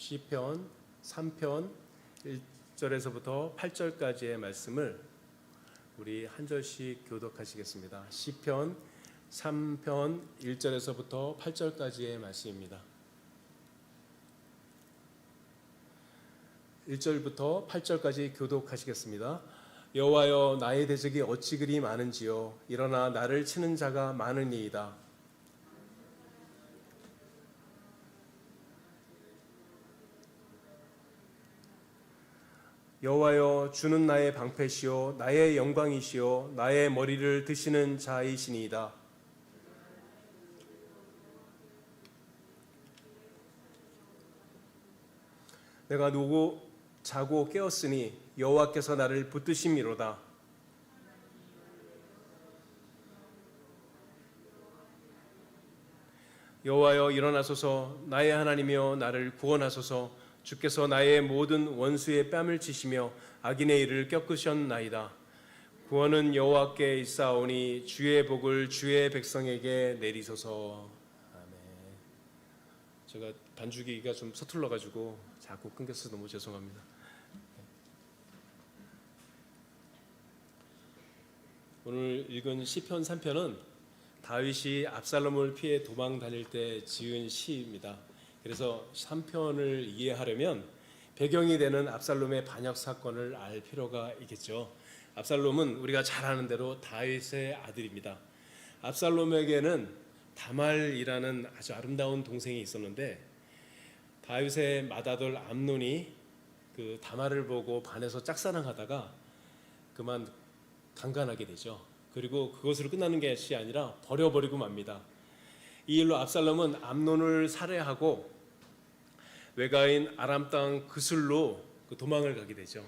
시편 3편 1절에서부터 8절까지의 말씀을 우리 한 절씩 교독하시겠습니다. 시편 3편 1절에서부터 8절까지의 말씀입니다. 1절부터 8절까지 교독하시겠습니다. 여호와여, 나의 대적이 어찌 그리 많은지요. 일어나 나를 치는 자가 많으니이다. 여호와여, 주는 나의 방패시요 나의 영광이시요 나의 머리를 드시는 자이시니이다. 내가 누구 자고 깨었으니 여호와께서 나를 붙드심이로다. 여호와여, 일어나소서. 나의 하나님이여, 나를 구원하소서. 주께서 나의 모든 원수의 뺨을 치시며 악인의 일을 꺾으셨나이다. 구원은 여호와께 있사오니 주의 복을 주의 백성에게 내리소서. 아멘. 제가 반주기가 좀 서툴러가지고 자꾸 끊겨서 너무 죄송합니다. 오늘 읽은 시편 3편은 다윗이 압살롬을 피해 도망 다닐 때 지은 시입니다. 그래서 3편을 이해하려면 배경이 되는 압살롬의 반역 사건을 알 필요가 있겠죠. 압살롬은 우리가 잘 아는 대로 다윗의 아들입니다. 압살롬에게는 다말이라는 아주 아름다운 동생이 있었는데 다윗의 맏아들 암논이 그 다말을 보고 반해서 짝사랑하다가 그만 강간하게 되죠. 그리고 그것으로 끝나는 것이 아니라 버려버리고 맙니다. 이 일로 압살롬은 암논을 살해하고 외가인 아람 땅 그술로 도망을 가게 되죠.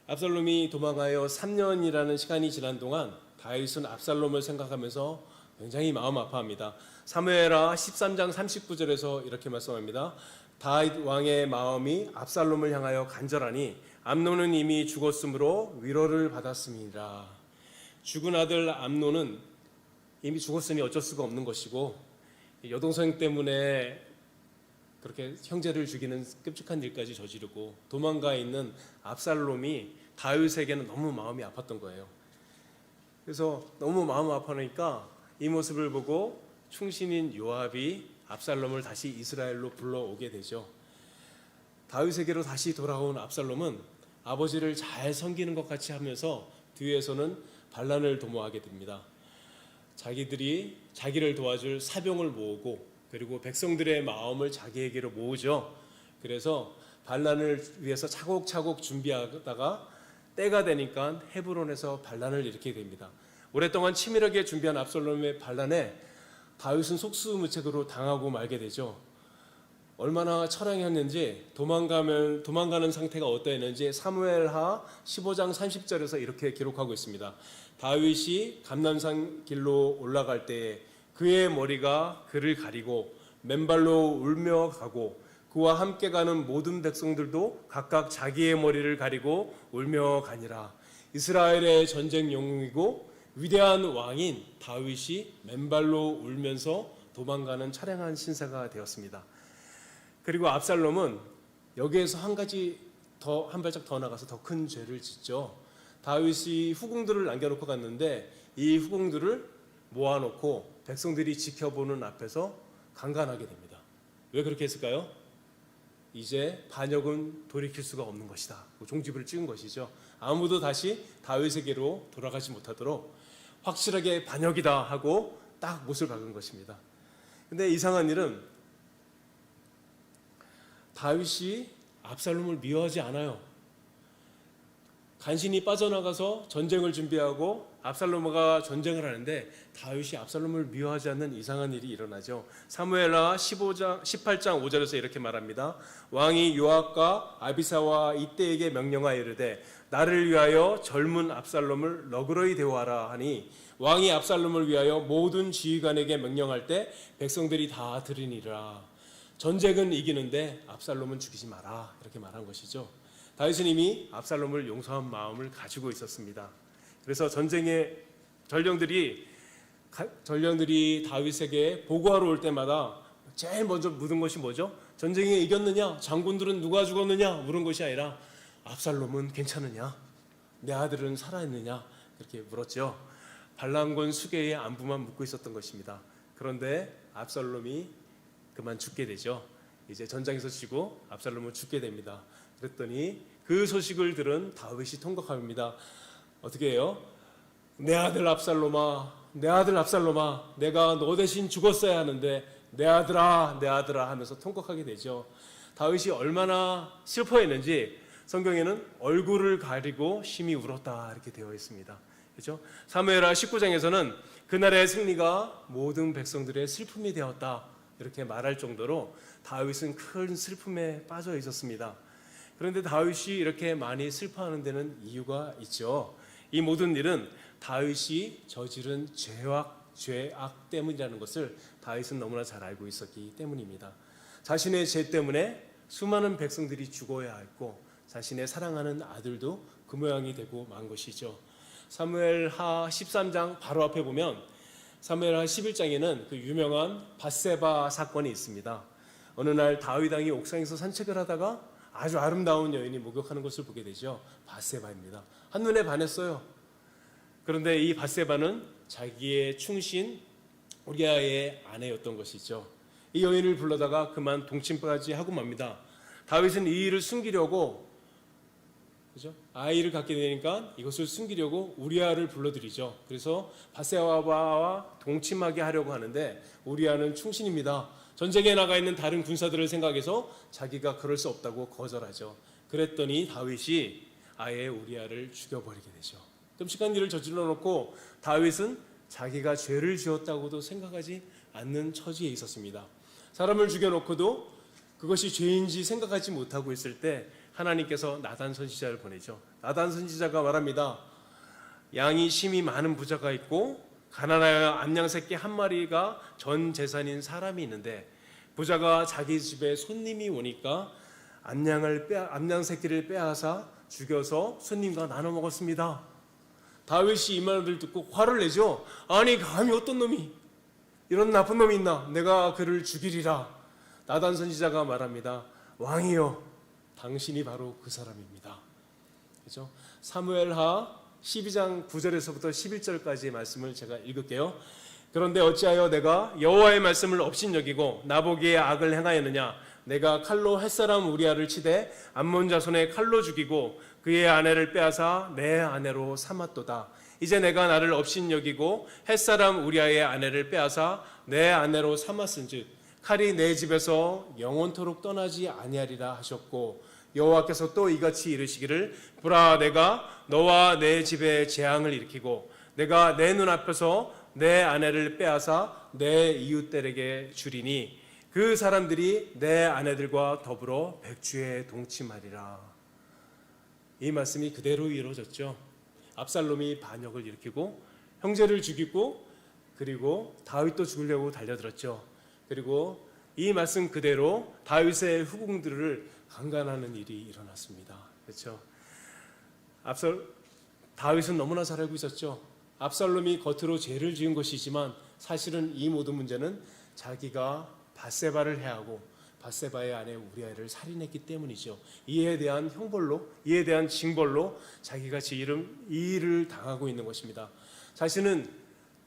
압살롬이 도망하여 3년이라는 시간이 지난 동안 다윗은 압살롬을 생각하면서 굉장히 마음 아파합니다. 사무엘하 13장 39절에서 이렇게 말씀합니다. 다윗 왕의 마음이 압살롬을 향하여 간절하니 암논은 이미 죽었으므로 위로를 받았습니다. 죽은 아들 암논은 이미 죽었으니 어쩔 수가 없는 것이고 여동생 때문에 그렇게 형제를 죽이는 끔찍한 일까지 저지르고 도망가 있는 압살롬이 다윗에게는 너무 마음이 아팠던 거예요. 그래서 너무 마음 아파하니까 이 모습을 보고 충신인 요압이 압살롬을 다시 이스라엘로 불러오게 되죠. 다윗에게로 다시 돌아온 압살롬은 아버지를 잘 섬기는 것 같이 하면서 뒤에서는 반란을 도모하게 됩니다. 자기를 도와줄 사병을 모으고 그리고 백성들의 마음을 자기에게로 모으죠. 그래서 반란을 위해서 차곡차곡 준비하다가 때가 되니까 헤브론에서 반란을 일으키게 됩니다. 오랫동안 치밀하게 준비한 압살롬의 반란에 다윗은 속수무책으로 당하고 말게 되죠. 얼마나 처량했는지 도망가는 상태가 어떠했는지 사무엘하 15장 30절에서 이렇게 기록하고 있습니다. 다윗이 감난산 길로 올라갈 때에 그의 머리가 그를 가리고 맨발로 울며 가고 그와 함께 가는 모든 백성들도 각각 자기의 머리를 가리고 울며 가니라. 이스라엘의 전쟁 영웅이고 위대한 왕인 다윗이 맨발로 울면서 도망가는 처량한 신세가 되었습니다. 그리고 압살롬은 여기에서 한 발짝 더 나가서 더 큰 죄를 짓죠. 다윗이 후궁들을 남겨놓고 갔는데 이 후궁들을 모아놓고 백성들이 지켜보는 앞에서 강간하게 됩니다. 왜 그렇게 했을까요? 이제 반역은 돌이킬 수가 없는 것이다. 종지부를 찍은 것이죠. 아무도 다시 다윗에게로 돌아가지 못하도록 확실하게 반역이다 하고 딱 못을 박은 것입니다. 근데 이상한 일은 다윗이 압살롬을 미워하지 않아요. 간신히 빠져나가서 전쟁을 준비하고 압살롬과 전쟁을 하는데 다윗이 압살롬을 미워하지 않는 이상한 일이 일어나죠. 사무엘하 18장 5절에서 이렇게 말합니다. 왕이 요압과 아비사와 이때에게 명령하여 이르되 나를 위하여 젊은 압살롬을 너그러이 대우하라 하니 왕이 압살롬을 위하여 모든 지휘관에게 명령할 때 백성들이 다 들으니라. 전쟁은 이기는데 압살롬은 죽이지 마라, 이렇게 말한 것이죠. 다윗은 이미 압살롬을 용서한 마음을 가지고 있었습니다. 그래서 전쟁의 전령들이 다윗에게 보고하러 올 때마다 제일 먼저 묻은 것이 뭐죠? 전쟁에 이겼느냐? 장군들은 누가 죽었느냐? 물은 것이 아니라 압살롬은 괜찮으냐? 내 아들은 살아있느냐? 그렇게 물었죠. 반란군 수계의 안부만 묻고 있었던 것입니다. 그런데 압살롬이 그만 죽게 되죠. 이제 전장에서 지고 압살롬은 죽게 됩니다. 그랬더니 그 소식을 들은 다윗이 통곡합니다. 어떻게 해요? 내 아들 압살롬아, 내 아들 압살롬아, 내가 너 대신 죽었어야 하는데 내 아들아, 내 아들아 하면서 통곡하게 되죠. 다윗이 얼마나 슬퍼했는지 성경에는 얼굴을 가리고 심히 울었다 이렇게 되어 있습니다. 그렇죠? 사무엘하 19장에서는 그날의 승리가 모든 백성들의 슬픔이 되었다 이렇게 말할 정도로 다윗은 큰 슬픔에 빠져 있었습니다. 그런데 다윗이 이렇게 많이 슬퍼하는 데는 이유가 있죠. 이 모든 일은 다윗이 저지른 죄악 때문이라는 것을 다윗은 너무나 잘 알고 있었기 때문입니다. 자신의 죄 때문에 수많은 백성들이 죽어야 했고 자신의 사랑하는 아들도 그 모양이 되고 만 것이죠. 사무엘하 13장 바로 앞에 보면 사무엘하 11장에는 그 유명한 밧세바 사건이 있습니다. 어느 날 다윗 왕이 옥상에서 산책을 하다가 아주 아름다운 여인이 목욕하는 것을 보게 되죠. 밧세바입니다. 한눈에 반했어요. 그런데 이 밧세바는 자기의 충신 우리아의 아내였던 것이죠. 이 여인을 불러다가 그만 동침까지 하고 맙니다. 다윗은 이 일을 숨기려고 그죠? 아이를 갖게 되니까 이것을 숨기려고 우리아를 불러들이죠. 그래서 밧세바와 동침하게 하려고 하는데 우리아는 충신입니다. 전쟁에 나가 있는 다른 군사들을 생각해서 자기가 그럴 수 없다고 거절하죠. 그랬더니 다윗이 아예 우리아를 죽여버리게 되죠. 끔찍한 일을 저질러 놓고 다윗은 자기가 죄를 지었다고도 생각하지 않는 처지에 있었습니다. 사람을 죽여놓고도 그것이 죄인지 생각하지 못하고 있을 때 하나님께서 나단 선지자를 보내죠. 나단 선지자가 말합니다. 양이 심히 많은 부자가 있고 가난하여 암양 새끼 한 마리가 전 재산인 사람이 있는데 부자가 자기 집에 손님이 오니까 암양 새끼를 빼앗아 죽여서 손님과 나눠 먹었습니다. 다윗이 이 말을 듣고 화를 내죠. 아니 감히 어떤 놈이 이런 나쁜 놈이 있나? 내가 그를 죽이리라. 나단 선지자가 말합니다. 왕이여, 당신이 바로 그 사람입니다. 그렇죠? 사무엘하 12장 9절에서부터 11절까지의 말씀을 제가 읽을게요. 그런데 어찌하여 내가 여호와의 말씀을 업신여기고 나보기에 악을 행하였느냐? 내가 칼로 햇사람 우리아를 치되 암몬 자손의 칼로 죽이고 그의 아내를 빼앗아 내 아내로 삼았도다. 이제 내가 나를 업신여기고 햇사람 우리아의 아내를 빼앗아 내 아내로 삼았은즉 칼이 내 집에서 영원토록 떠나지 아니하리라 하셨고 여호와께서 또 이같이 이르시기를 보라 내가 너와 내 집에 재앙을 일으키고 내가 내 눈앞에서 내 아내를 빼앗아 내 이웃들에게 주리니 그 사람들이 내 아내들과 더불어 백주에 동침하리라. 이 말씀이 그대로 이루어졌죠. 압살롬이 반역을 일으키고 형제를 죽이고 그리고 다윗도 죽이려고 달려들었죠. 그리고 이 말씀 그대로 다윗의 후궁들을 강간하는 일이 일어났습니다. 그렇죠? 다윗은 너무나 잘 알고 있었죠. 압살롬이 겉으로 죄를 지은 것이지만 사실은 이 모든 문제는 자기가 밧세바를 해하고 밧세바의 아내 우리아를 살인했기 때문이죠. 이에 대한 형벌로, 이에 대한 징벌로 자기가 이 일을 당하고 있는 것입니다.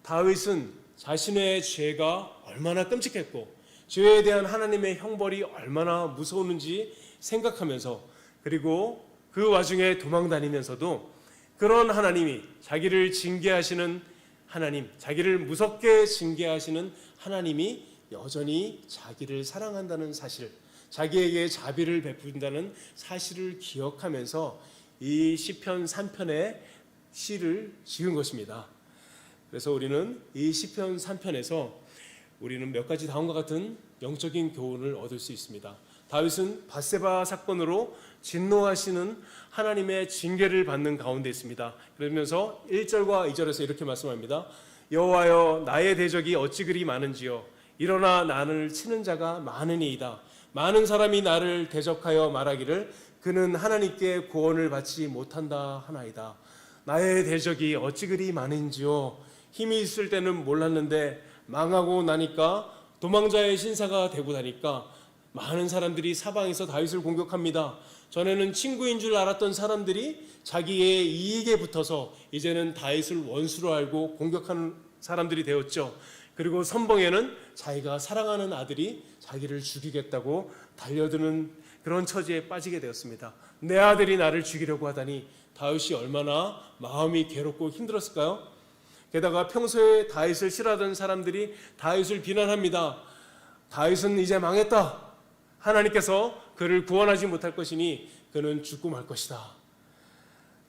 다윗은 자신의 죄가 얼마나 끔찍했고 죄에 대한 하나님의 형벌이 얼마나 무서웠는지 생각하면서 그리고 그 와중에 도망다니면서도 그런 하나님이 자기를 징계하시는 하나님, 자기를 무섭게 징계하시는 하나님이 여전히 자기를 사랑한다는 사실, 자기에게 자비를 베푼다는 사실을 기억하면서 이 시편 3편의 시를 지은 것입니다. 그래서 우리는 이 시편 3편에서 우리는 몇 가지 다음과 같은 영적인 교훈을 얻을 수 있습니다. 다윗은 밧세바 사건으로 진노하시는 하나님의 징계를 받는 가운데 있습니다. 그러면서 1절과 2절에서 이렇게 말씀합니다. 여호와여 나의 대적이 어찌 그리 많은지요 일어나 나를 치는 자가 많으니이다. 많은 사람이 나를 대적하여 말하기를 그는 하나님께 구원을 받지 못한다 하나이다. 나의 대적이 어찌 그리 많은지요 힘이 있을 때는 몰랐는데 망하고 나니까 도망자의 신사가 되고 나니까 많은 사람들이 사방에서 다윗을 공격합니다. 전에는 친구인 줄 알았던 사람들이 자기의 이익에 붙어서 이제는 다윗을 원수로 알고 공격하는 사람들이 되었죠. 그리고 선봉에는 자기가 사랑하는 아들이 자기를 죽이겠다고 달려드는 그런 처지에 빠지게 되었습니다. 내 아들이 나를 죽이려고 하다니 다윗이 얼마나 마음이 괴롭고 힘들었을까요? 게다가 평소에 다윗을 싫어하던 사람들이 다윗을 비난합니다. 다윗은 이제 망했다. 하나님께서 그를 구원하지 못할 것이니 그는 죽고 말 것이다.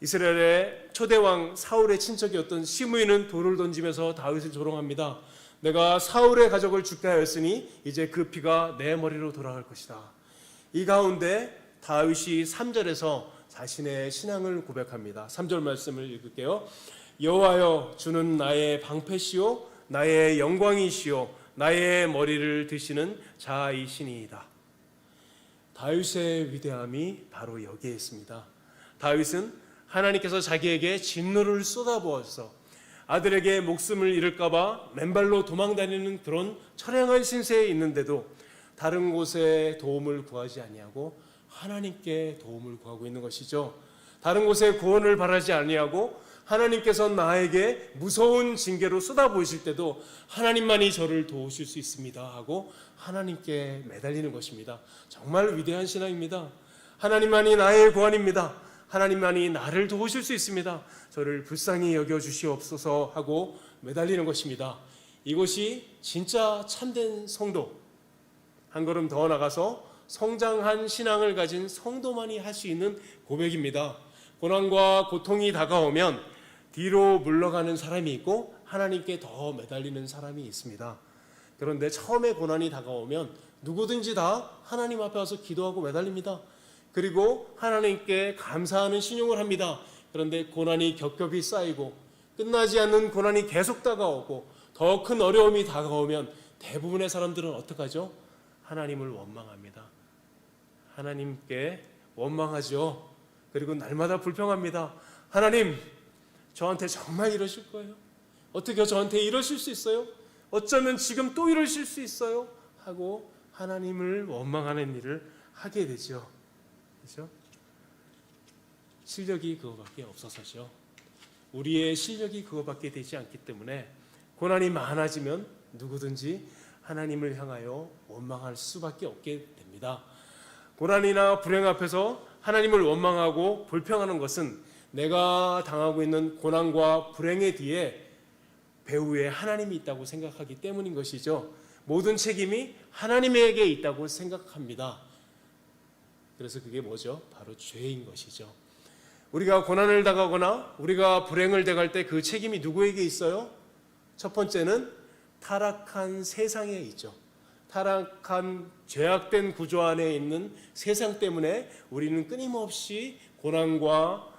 이스라엘의 초대왕 사울의 친척이었던 시므이는 돌을 던지면서 다윗을 조롱합니다. 내가 사울의 가족을 죽게 하였으니 이제 그 피가 내 머리로 돌아갈 것이다. 이 가운데 다윗이 3절에서 자신의 신앙을 고백합니다. 3절 말씀을 읽을게요. 여호와여, 주는 나의 방패시요 나의 영광이시요 나의 머리를 드시는 자이시니이다. 다윗의 위대함이 바로 여기에 있습니다. 다윗은 하나님께서 자기에게 진노를 쏟아부어서 아들에게 목숨을 잃을까봐 맨발로 도망다니는 그런 처량한 신세에 있는데도 다른 곳에 도움을 구하지 아니하고 하나님께 도움을 구하고 있는 것이죠. 다른 곳에 구원을 바라지 아니하고 하나님께서 나에게 무서운 징계로 쏟아부으실 때도 하나님만이 저를 도우실 수 있습니다 하고 하나님께 매달리는 것입니다. 정말 위대한 신앙입니다. 하나님만이 나의 구원입니다. 하나님만이 나를 도우실 수 있습니다. 저를 불쌍히 여겨주시옵소서 하고 매달리는 것입니다. 이것이 진짜 참된 성도, 한 걸음 더 나가서 성장한 신앙을 가진 성도만이 할 수 있는 고백입니다. 고난과 고통이 다가오면 뒤로 물러가는 사람이 있고 하나님께 더 매달리는 사람이 있습니다. 그런데 처음에 고난이 다가오면 누구든지 다 하나님 앞에 와서 기도하고 매달립니다. 그리고 하나님께 감사하는 신용을 합니다. 그런데 고난이 겹겹이 쌓이고 끝나지 않는 고난이 계속 다가오고 더 큰 어려움이 다가오면 대부분의 사람들은 어떡하죠? 하나님을 원망합니다. 하나님께 원망하죠. 그리고 날마다 불평합니다. 하나님, 저한테 정말 이러실 거예요? 어떻게 저한테 이러실 수 있어요? 어쩌면 지금 또 이러실 수 있어요? 하고 하나님을 원망하는 일을 하게 되죠. 그렇죠? 실력이 그거밖에 없어서죠. 우리의 실력이 그거밖에 되지 않기 때문에 고난이 많아지면 누구든지 하나님을 향하여 원망할 수밖에 없게 됩니다. 고난이나 불행 앞에서 하나님을 원망하고 불평하는 것은 내가 당하고 있는 고난과 불행의 뒤에 배후에 하나님이 있다고 생각하기 때문인 것이죠. 모든 책임이 하나님에게 있다고 생각합니다. 그래서 그게 뭐죠? 바로 죄인 것이죠. 우리가 고난을 당하거나 우리가 불행을 당할 때 그 책임이 누구에게 있어요? 첫 번째는 타락한 세상에 있죠. 타락한 죄악된 구조 안에 있는 세상 때문에 우리는 끊임없이 고난과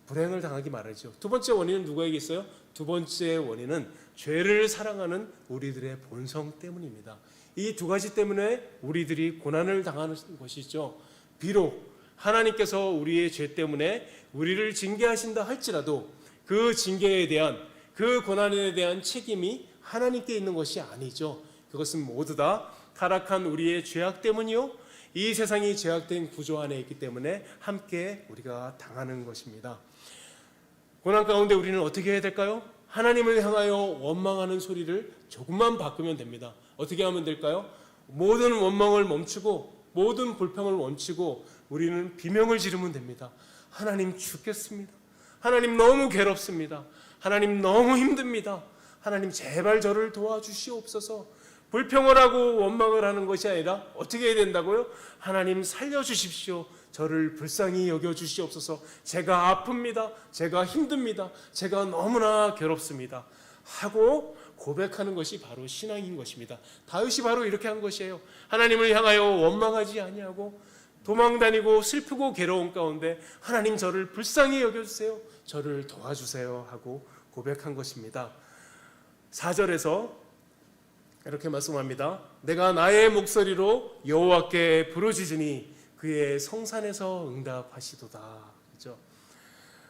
불행을 당하기 마련이죠. 두 번째 원인은 누구에게 있어요? 두 번째 원인은 죄를 사랑하는 우리들의 본성 때문입니다. 이 두 가지 때문에 우리들이 고난을 당하는 것이죠. 비록 하나님께서 우리의 죄 때문에 우리를 징계하신다 할지라도 그 징계에 대한, 그 고난에 대한 책임이 하나님께 있는 것이 아니죠. 그것은 모두 다 타락한 우리의 죄악 때문이요, 이 세상이 죄악된 구조 안에 있기 때문에 함께 우리가 당하는 것입니다. 고난 가운데 우리는 어떻게 해야 될까요? 하나님을 향하여 원망하는 소리를 조금만 바꾸면 됩니다. 어떻게 하면 될까요? 모든 원망을 멈추고 모든 불평을 멈추고 우리는 비명을 지르면 됩니다. 하나님 죽겠습니다. 하나님 너무 괴롭습니다. 하나님 너무 힘듭니다. 하나님 제발 저를 도와주시옵소서. 불평을 하고 원망을 하는 것이 아니라 어떻게 해야 된다고요? 하나님 살려주십시오. 저를 불쌍히 여겨주시옵소서. 제가 아픕니다. 제가 힘듭니다. 제가 너무나 괴롭습니다. 하고 고백하는 것이 바로 신앙인 것입니다. 다윗이 바로 이렇게 한 것이에요. 하나님을 향하여 원망하지 아니하고 도망다니고 슬프고 괴로운 가운데 하나님 저를 불쌍히 여겨주세요. 저를 도와주세요 하고 고백한 것입니다. 4절에서 이렇게 말씀합니다. 내가 나의 목소리로 여호와께 부르짖으니 그의 성산에서 응답하시도다. 그렇죠?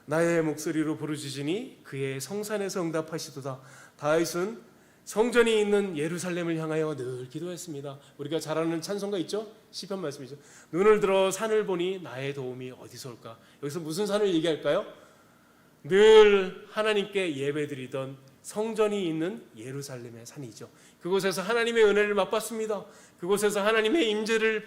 나의 목소리로 부르짖으니 그의 성산에서 응답하시도다. 다윗은 성전이 있는 예루살렘을 향하여 늘 기도했습니다. 우리가 잘 아는 찬송가 있죠? 시편 말씀이죠. 눈을 들어 산을 보니 나의 도움이 어디서 올까? 여기서 무슨 산을 얘기할까요? 늘 하나님께 예배드리던 성전이 있는 예루살렘의 산이죠. 그곳에서 하나님의 은혜를 맛봤습니다. 그곳에서 하나님의 임재를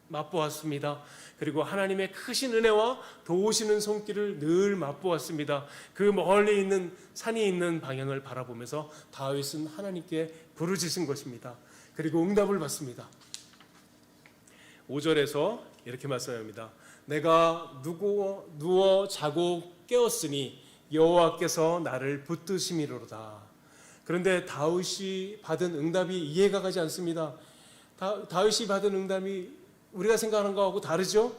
맛보았습니다. 그리고 하나님의 크신 은혜와 도우시는 손길을 늘 맛보았습니다. 그 멀리 있는 산이 있는 방향을 바라보면서 다윗은 하나님께 부르짖은 것입니다. 그리고 응답을 받습니다. 5절에서 이렇게 말씀합니다. 내가 누워 자고 깨었으니 여호와께서 나를 붙드심이로다. 그런데 다윗이 받은 응답이 이해가 가지 않습니다. 다윗이 받은 응답이 우리가 생각하는 거하고 다르죠?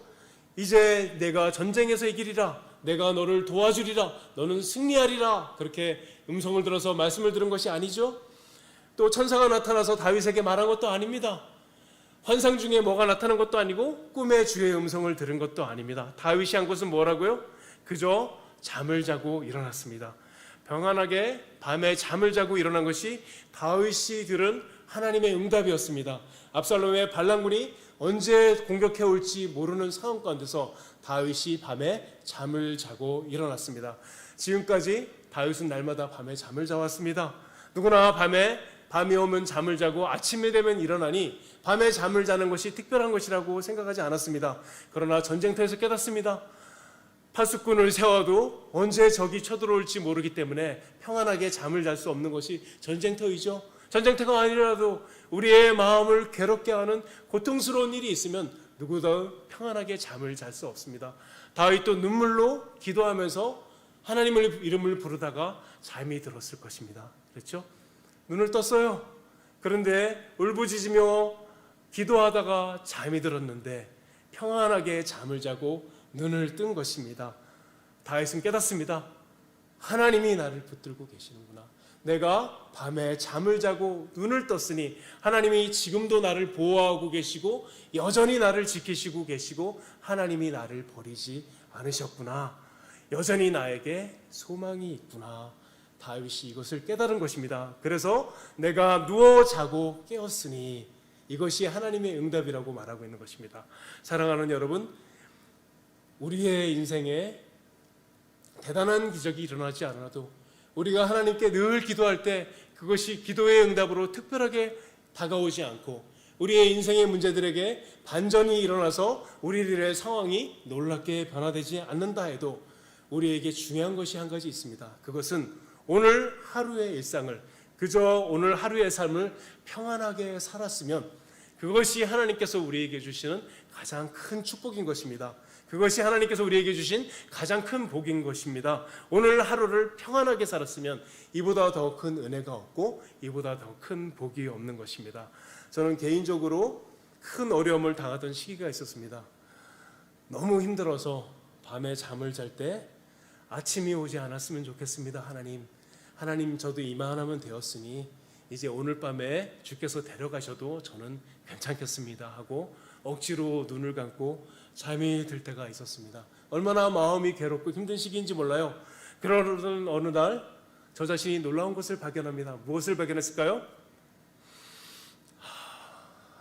이제 내가 전쟁에서 이기리라, 내가 너를 도와주리라, 너는 승리하리라, 그렇게 음성을 들어서 말씀을 들은 것이 아니죠? 또 천사가 나타나서 다윗에게 말한 것도 아닙니다. 환상 중에 뭐가 나타난 것도 아니고 꿈에 주의 음성을 들은 것도 아닙니다. 다윗이 한 것은 뭐라고요? 그저 잠을 자고 일어났습니다. 평안하게 밤에 잠을 자고 일어난 것이 다윗이 들은 하나님의 응답이었습니다. 압살롬의 반란군이 언제 공격해 올지 모르는 상황 가운데서 다윗이 밤에 잠을 자고 일어났습니다. 지금까지 다윗은 날마다 밤에 잠을 자왔습니다. 누구나 밤이 오면 잠을 자고 아침이 되면 일어나니 밤에 잠을 자는 것이 특별한 것이라고 생각하지 않았습니다. 그러나 전쟁터에서 깨닫습니다. 파수꾼을 세워도 언제 적이 쳐들어올지 모르기 때문에 평안하게 잠을 잘 수 없는 것이 전쟁터이죠. 전쟁터가 아니라도 우리의 마음을 괴롭게 하는 고통스러운 일이 있으면 누구도 평안하게 잠을 잘 수 없습니다. 다윗도 눈물로 기도하면서 하나님의 이름을 부르다가 잠이 들었을 것입니다. 그렇죠? 눈을 떴어요. 그런데 울부짖으며 기도하다가 잠이 들었는데 평안하게 잠을 자고 눈을 뜬 것입니다. 다윗은 깨닫습니다. 하나님이 나를 붙들고 계시는구나. 내가 밤에 잠을 자고 눈을 떴으니 하나님이 지금도 나를 보호하고 계시고 여전히 나를 지키시고 계시고 하나님이 나를 버리지 않으셨구나. 여전히 나에게 소망이 있구나. 다윗이 이것을 깨달은 것입니다. 그래서 내가 누워 자고 깨었으니 이것이 하나님의 응답이라고 말하고 있는 것입니다. 사랑하는 여러분, 우리의 인생에 대단한 기적이 일어나지 않아도 우리가 하나님께 늘 기도할 때 그것이 기도의 응답으로 특별하게 다가오지 않고 우리의 인생의 문제들에게 반전이 일어나서 우리들의 상황이 놀랍게 변화되지 않는다 해도 우리에게 중요한 것이 한 가지 있습니다. 그것은 오늘 하루의 일상을, 그저 오늘 하루의 삶을 평안하게 살았으면 그것이 하나님께서 우리에게 주시는 가장 큰 축복인 것입니다. 그것이 하나님께서 우리에게 주신 가장 큰 복인 것입니다. 오늘 하루를 평안하게 살았으면 이보다 더 큰 은혜가 없고 이보다 더 큰 복이 없는 것입니다. 저는 개인적으로 큰 어려움을 당하던 시기가 있었습니다. 너무 힘들어서 밤에 잠을 잘 때 아침이 오지 않았으면 좋겠습니다. 하나님 저도 이만하면 되었으니 이제 오늘 밤에 주께서 데려가셔도 저는 괜찮겠습니다 하고 억지로 눈을 감고 잠이 들 때가 있었습니다. 얼마나 마음이 괴롭고 힘든 시기인지 몰라요. 그러던 어느 날 저 자신이 놀라운 것을 발견합니다. 무엇을 발견했을까요?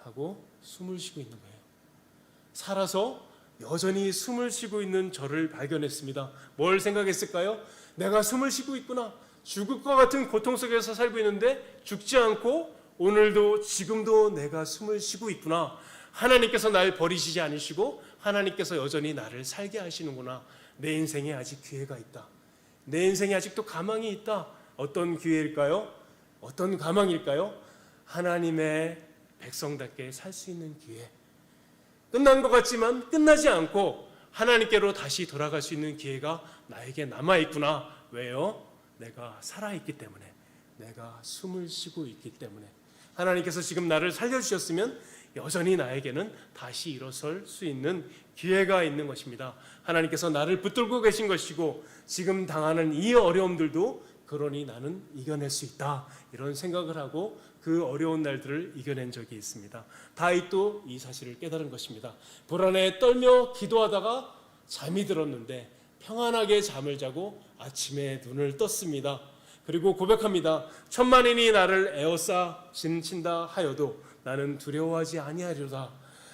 하고 숨을 쉬고 있는 거예요. 살아서 여전히 숨을 쉬고 있는 저를 발견했습니다. 뭘 생각했을까요? 내가 숨을 쉬고 있구나. 죽을 것 같은 고통 속에서 살고 있는데 죽지 않고 오늘도 지금도 내가 숨을 쉬고 있구나. 하나님께서 날 버리시지 않으시고 하나님께서 여전히 나를 살게 하시는구나. 내 인생에 아직 기회가 있다. 내 인생에 아직도 가망이 있다. 어떤 기회일까요? 어떤 가망일까요? 하나님의 백성답게 살 수 있는 기회. 끝난 것 같지만 끝나지 않고 하나님께로 다시 돌아갈 수 있는 기회가 나에게 남아있구나. 왜요? 내가 살아있기 때문에, 내가 숨을 쉬고 있기 때문에. 하나님께서 지금 나를 살려주셨으면 여전히 나에게는 다시 일어설 수 있는 기회가 있는 것입니다. 하나님께서 나를 붙들고 계신 것이고 지금 당하는 이 어려움들도 그러니 나는 이겨낼 수 있다. 이런 생각을 하고 그 어려운 날들을 이겨낸 적이 있습니다. 다윗도 이 사실을 깨달은 것입니다. 불안에 떨며 기도하다가 잠이 들었는데 평안하게 잠을 자고 아침에 눈을 떴습니다. 그리고 고백합니다. 천만인이 나를 에워싸 진친다 하여도 나는 두려워하지 아니하리로다.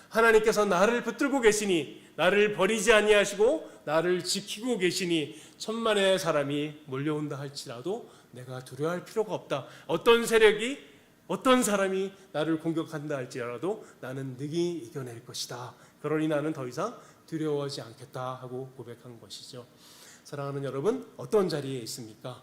하나님께서 나를 붙들고 계시니, 나를 버리지 아니하시고 나를 지키고 계시니 천만의 사람이 몰려온다 할지라도 내가 두려워할 필요가 없다. 어떤 세력이, 어떤 사람이 나를 공격한다 할지라도 나는 능히 이겨낼 것이다. 그러니 나는 더 이상 두려워하지 않겠다 하고 고백한 것이죠. 사랑하는 여러분, 어떤 자리에 있습니까?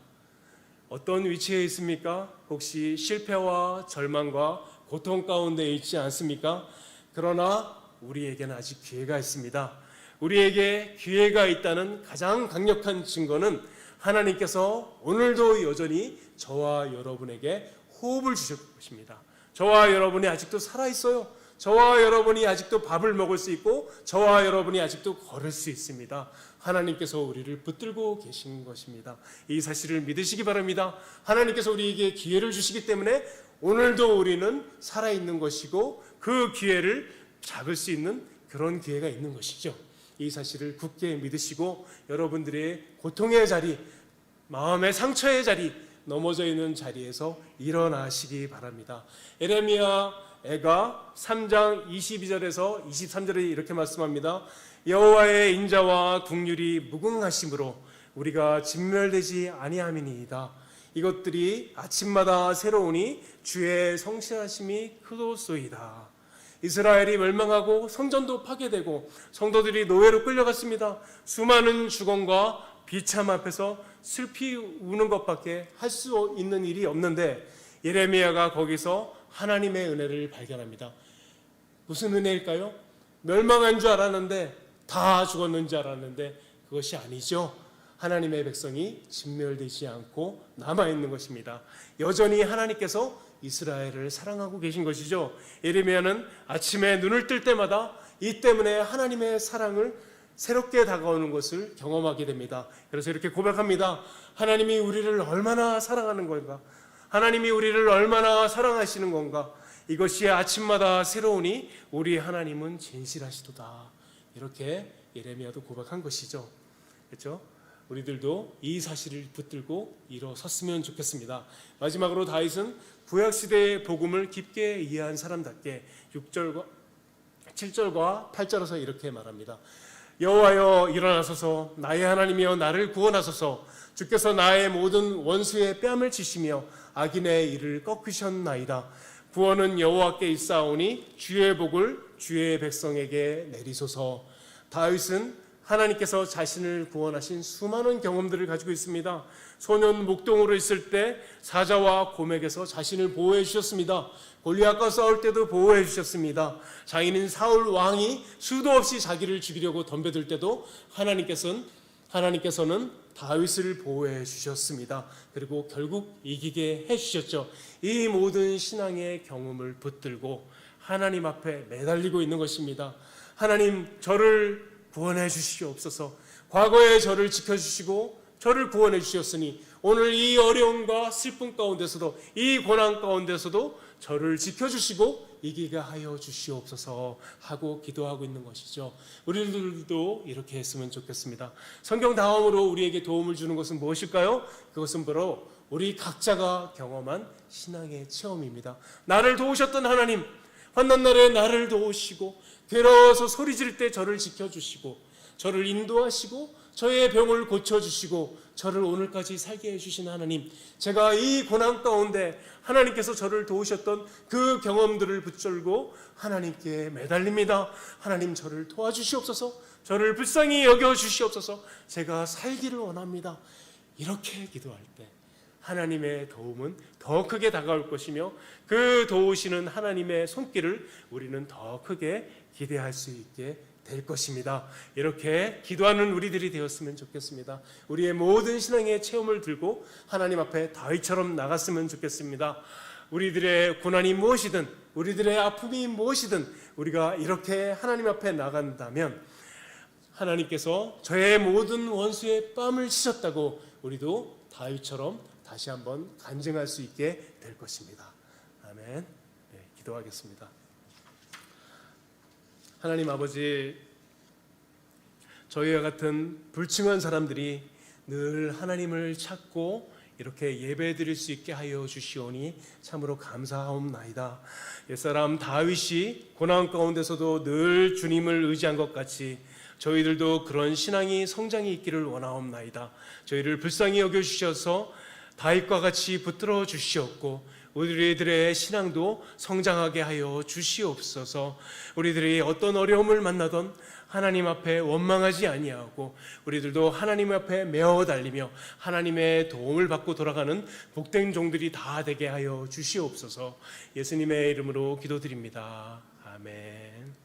어떤 위치에 있습니까? 혹시 실패와 절망과 고통 가운데 있지 않습니까? 그러나 우리에게는 아직 기회가 있습니다. 우리에게 기회가 있다는 가장 강력한 증거는 하나님께서 오늘도 여전히 저와 여러분에게 호흡을 주실 것입니다. 저와 여러분이 아직도 살아있어요. 저와 여러분이 아직도 밥을 먹을 수 있고 저와 여러분이 아직도 걸을 수 있습니다. 하나님께서 우리를 붙들고 계신 것입니다. 이 사실을 믿으시기 바랍니다. 하나님께서 우리에게 기회를 주시기 때문에 오늘도 우리는 살아있는 것이고 그 기회를 잡을 수 있는 그런 기회가 있는 것이죠. 이 사실을 굳게 믿으시고 여러분들의 고통의 자리, 마음의 상처의 자리, 넘어져 있는 자리에서 일어나시기 바랍니다. 에레미야가 3장 22절에서 23절에 이렇게 말씀합니다. 여호와의 인자와 국률이 무궁하심으로 우리가 진멸되지 아니함이니이다. 이것들이 아침마다 새로우니 주의 성실하심이 크도소이다. 이스라엘이 멸망하고 성전도 파괴되고 성도들이 노예로 끌려갔습니다. 수많은 죽음과 비참 앞에서 슬피 우는 것밖에 할 수 있는 일이 없는데 예레미야가 거기서 하나님의 은혜를 발견합니다. 무슨 은혜일까요? 멸망한 줄 알았는데, 다 죽었는 줄 알았는데 그것이 아니죠. 하나님의 백성이 진멸되지 않고 남아있는 것입니다. 여전히 하나님께서 이스라엘을 사랑하고 계신 것이죠. 예레미야는 아침에 눈을 뜰 때마다 이 때문에 하나님의 사랑을 새롭게 다가오는 것을 경험하게 됩니다. 그래서 이렇게 고백합니다. 하나님이 우리를 얼마나 사랑하는 건가? 하나님이 우리를 얼마나 사랑하시는 건가? 이것이 아침마다 새로우니 우리 하나님은 진실하시도다. 이렇게 예레미야도 고백한 것이죠. 그렇죠? 우리들도 이 사실을 붙들고 일어섰으면 좋겠습니다. 마지막으로 다윗은 구약시대의 복음을 깊게 이해한 사람답게 6절과 7절과 8절에서 이렇게 말합니다. 여호와여 일어나소서, 나의 하나님이여 나를 구원하소서. 주께서 나의 모든 원수의 뺨을 치시며 악인의 이를 꺾으셨나이다. 구원은 여호와께 있사오니 주의 복을 주의 백성에게 내리소서. 다윗은 하나님께서 자신을 구원하신 수많은 경험들을 가지고 있습니다. 소년 목동으로 있을 때 사자와 곰에게서 자신을 보호해 주셨습니다. 골리앗과 싸울 때도 보호해 주셨습니다. 장인인 사울 왕이 수도 없이 자기를 죽이려고 덤벼들 때도 하나님께서는 다윗을 보호해 주셨습니다. 그리고 결국 이기게 해 주셨죠. 이 모든 신앙의 경험을 붙들고 하나님 앞에 매달리고 있는 것입니다. 하나님, 저를 구원해 주시옵소서. 과거에 저를 지켜주시고 저를 구원해 주셨으니 오늘 이 어려움과 슬픔 가운데서도, 이 고난 가운데서도 저를 지켜주시고 이기게 하여 주시옵소서 하고 기도하고 있는 것이죠. 우리들도 이렇게 했으면 좋겠습니다. 성경 다음으로 우리에게 도움을 주는 것은 무엇일까요? 그것은 바로 우리 각자가 경험한 신앙의 체험입니다. 나를 도우셨던 하나님, 환난날에 나를 도우시고 괴로워서 소리 지를 때 저를 지켜주시고 저를 인도하시고 저의 병을 고쳐주시고 저를 오늘까지 살게 해주신 하나님, 제가 이 고난 가운데 하나님께서 저를 도우셨던 그 경험들을 붙들고 하나님께 매달립니다. 하나님, 저를 도와주시옵소서. 저를 불쌍히 여겨주시옵소서. 제가 살기를 원합니다. 이렇게 기도할 때 하나님의 도움은 더 크게 다가올 것이며 그 도우시는 하나님의 손길을 우리는 더 크게 기대할 수 있게 될 것입니다. 이렇게 기도하는 우리들이 되었으면 좋겠습니다. 우리의 모든 신앙의 체험을 들고 하나님 앞에 다윗처럼 나갔으면 좋겠습니다. 우리들의 고난이 무엇이든, 우리들의 아픔이 무엇이든 우리가 이렇게 하나님 앞에 나간다면 하나님께서 저의 모든 원수의 뺨을 치셨다고 우리도 다윗처럼 다시 한번 간증할 수 있게 될 것입니다. 아멘. 네, 기도하겠습니다. 하나님 아버지, 저희와 같은 불충한 사람들이 늘 하나님을 찾고 이렇게 예배드릴 수 있게 하여 주시오니 참으로 감사하옵나이다. 옛사람 다윗이 고난 가운데서도 늘 주님을 의지한 것 같이 저희들도 그런 신앙이 성장이 있기를 원하옵나이다. 저희를 불쌍히 여겨주셔서 다윗과 같이 붙들어 주시옵고 우리들의 신앙도 성장하게 하여 주시옵소서. 우리들이 어떤 어려움을 만나던 하나님 앞에 원망하지 아니하고 우리들도 하나님 앞에 메어 달리며 하나님의 도움을 받고 돌아가는 복된 종들이 다 되게 하여 주시옵소서. 예수님의 이름으로 기도드립니다. 아멘.